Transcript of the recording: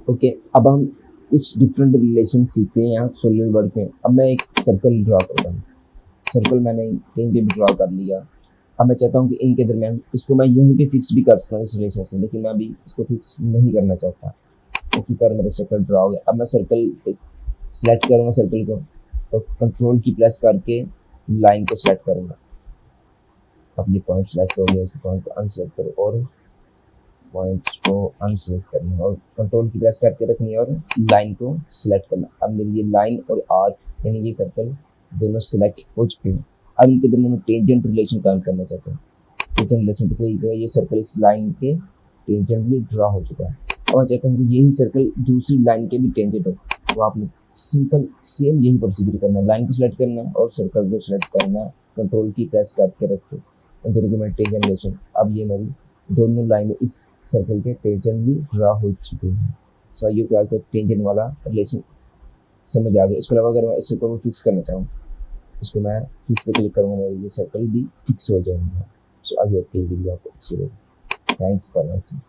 Okay, अब हम कुछ डिफरेंट रिलेशन सीखते हैं यहाँ सॉलिड वर्क में। अब मैं एक सर्कल ड्रा करता हूँ। सर्कल मैंने कहीं पे भी ड्रा कर लिया। अब मैं चाहता हूँ कि इनके दरमियान इसको मैं यहीं पे फिक्स भी कर सकता हूँ इस रिलेशन से, लेकिन मैं अभी इसको फिक्स नहीं करना चाहता क्योंकि कर मेरा सर्कल ड्रा हो गया। अब मैं सर्कल सेलेक्ट करूँगा सर्कल को, तो कंट्रोल की प्रेस करके लाइन को सेलेक्ट करूँगा। अब ये पॉइंट सेलेक्ट हो गया, इस पॉइंट को अनसेलेक्ट करो और पॉइंट को अनसेलेक्ट करना और कंट्रोल की प्रेस करके रखनी है और लाइन को सिलेक्ट करना। अब मेरी ये लाइन और आर्क यानी ये सर्कल दोनों सिलेक्ट हो चुके हैं। अब इनके दोनों में टेंजेंट रिलेशन काम करना चाहता हूँ। टेंजेंट रिलेशन तो ये सर्कल इस लाइन के टेंजेंटली ड्रा हो चुका है। अब मैं चाहता हूँ कि यही सर्कल दूसरी लाइन के भी टेंजेंट हो, तो आपने सिंपल सेम यही प्रोसीजर करना है। लाइन को सिलेक्ट करना और सर्कल को सिलेक्ट करना, कंट्रोल की प्रेस करके रखते हैं दोनों के में टेंजेंट रिलेशन। अब ये मेरी दोनों लाइनें इस सर्कल के टेंजेंटली ड्रा हो चुकी हैं। सो आइए क्या टेंजेंट वाला रिलेशन समझ आ गया। इसके अलावा अगर मैं इस सर्कल को फिक्स करना चाहूँ, इसको मैं फिक्स पे क्लिक करूँगा, मेरे ये सर्कल भी फिक्स हो जाएंगे। सो आई होप कि वीडियो आपको अच्छी लगी। Thanks for watching.